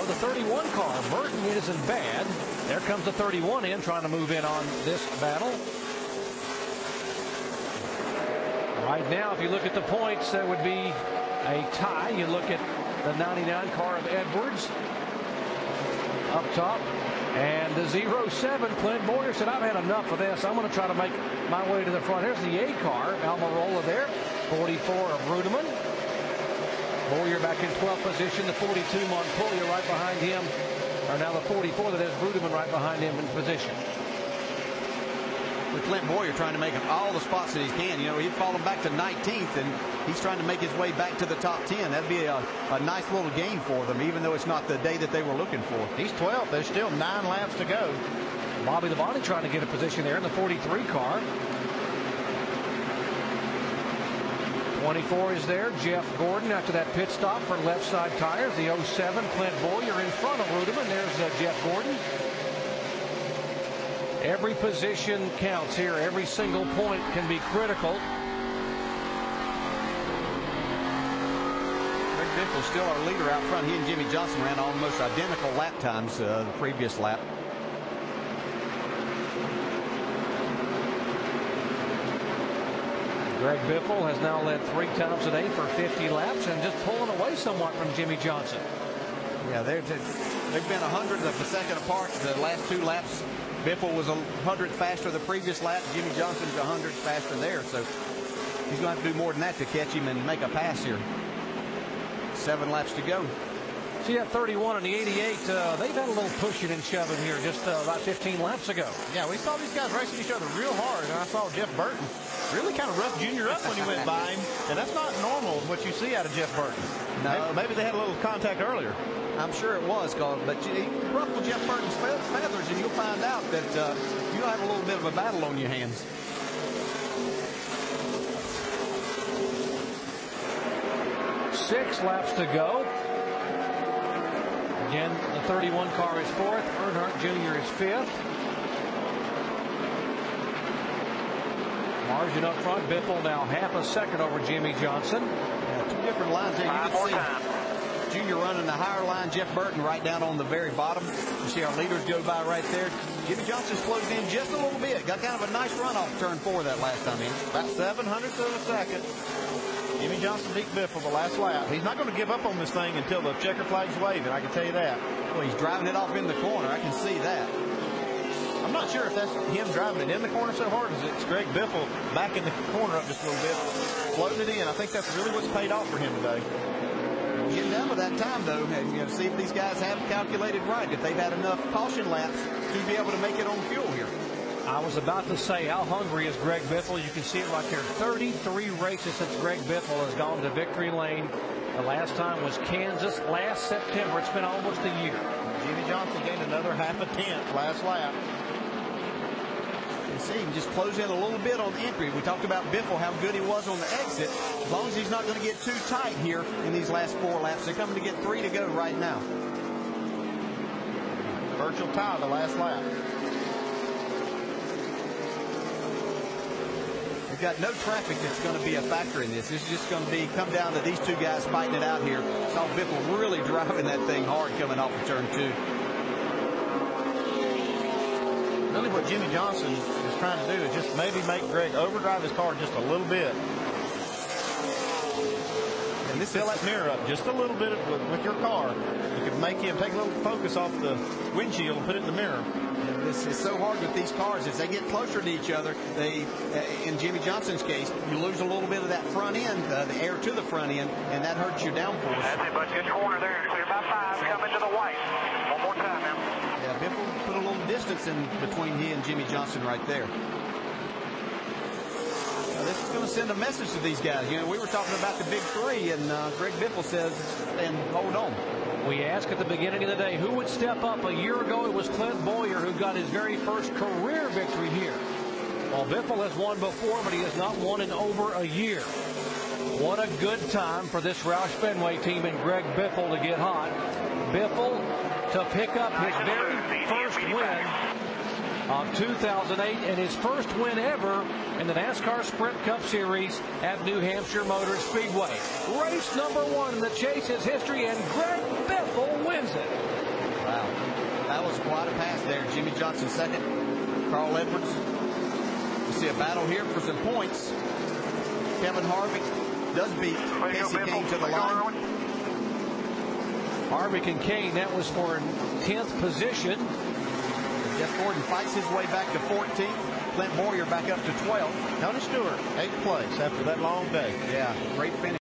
though. The 31 car. Burton isn't bad. There comes the 31 in, trying to move in on this battle. Right now, if you look at the points, there would be a tie. You look at the 99 car of Edwards up top. And the 07, Clint Boyer said, I've had enough of this. I'm going to try to make my way to the front. Here's the A car, Almirola there. 44 of Rudeman. Boyer back in 12th position. The 42, Montpelier right behind him. Or now the 44, that is Rudeman right behind him in position. With Clint Boyer trying to make all the spots that he can. You know, he'd fallen back to 19th, and he's trying to make his way back to the top 10. That'd be a nice little gain for them, even though it's not the day that they were looking for. He's 12th. There's still 9 laps to go. Bobby Labonte trying to get a position there in the 43 car. 24 is there. Jeff Gordon after that pit stop for left side tires. The 07, Clint Boyer in front of Rudeman. There's Jeff Gordon. Every position counts here. Every single point can be critical. Greg Bifle still our leader out front. He and Jimmie Johnson ran almost identical lap times the previous lap. Greg Bifle has now led 3 times today for 50 laps and just pulling away somewhat from Jimmie Johnson. Yeah, they've been 100th of a second apart the last 2 laps. Bifle was 100 faster the previous lap. Jimmie Johnson's 100 faster there, so he's going to have to do more than that to catch him and make a pass here. 7 laps to go. See that 31 and the 88, they've had a little pushing and shoving here just about 15 laps ago. Yeah, we saw these guys racing each other real hard, and I saw Jeff Burton really kind of rough Junior up when he went by him, and that's not normal what you see out of Jeff Burton. No, maybe they had a little contact earlier. I'm sure it was, but you ruffle Jeff Burton's feathers, and you'll find out that you'll have a little bit of a battle on your hands. Six laps to go. Again, the 31 car is 4th. Earnhardt Jr. is 5th. Margin up front. Bifle now half a second over Jimmie Johnson. Yeah, 2 different lines there. You can see Junior running the higher line. Jeff Burton right down on the very bottom. You see our leaders go by right there. Jimmie Johnson's closed in just a little bit. Got kind of a nice run off turn 4 that last time in. About 700ths of a second. Jimmie Johnson beat Bifle the last lap. He's not going to give up on this thing until the checker flag's waving, I can tell you that. Well, he's driving it off in the corner. I can see that. I'm not sure if that's him driving it in the corner so hard as it's Greg Bifle back in the corner up just a little bit, floating it in. I think that's really what's paid off for him today. Getting down to that time, though, and see if these guys have calculated right, if they've had enough caution laps to be able to make it on fuel here. I was about to say, how hungry is Greg Bifle? You can see it right there. 33 races since Greg Bifle has gone to victory lane. The last time was Kansas last September. It's been almost a year. Jimmie Johnson gained another half a tenth last lap. You see him just close in a little bit on entry. We talked about Bifle, how good he was on the exit. As long as he's not going to get too tight here in these last 4 laps. They're coming to get 3 to go right now. Virtual tie the last lap. We've got no traffic that's going to be a factor in this. This is just going to come down to these 2 guys fighting it out here. Saw Bifle really driving that thing hard coming off of turn 2. Really what Jimmie Johnson is trying to do is just maybe make Greg overdrive his car just a little bit. And this fill that mirror up just a little bit with your car. You could make him take a little focus off the windshield and put it in the mirror. And this is so hard with these cars. As they get closer to each other, they, in Jimmie Johnson's case, you lose a little bit of that front end, the air to the front end, and that hurts your downforce. That's it, bud. Get your corner there. Clear by 5. Come into the white. One more time now. Yeah, Bifle put a little distance in between he and Jimmie Johnson right there. Now, this is going to send a message to these guys. You know, we were talking about the big 3, and Greg Bifle says, and hold on. We asked at the beginning of the day who would step up. A year ago, it was Clint Boyer who got his very first career victory here. Well, Bifle has won before, but he has not won in over a year. What a good time for this Roush Fenway team and Greg Bifle to get hot. Bifle to pick up his very first win of 2008 and his first win ever in the NASCAR Sprint Cup Series at New Hampshire Motor Speedway. Race number 1 in the Chase's history, and Greg Bifle wins it. quite a pass there. Jimmie Johnson second. Carl Edwards. We see a battle here for some points. Kevin Harvick does beat Casey Kane to the line. Harvick and Kane, that was for 10th position. Jeff Gordon fights his way back to 14th. Clint Boyer back up to 12th. Tony Stewart, 8th place after that long day. Yeah, great finish.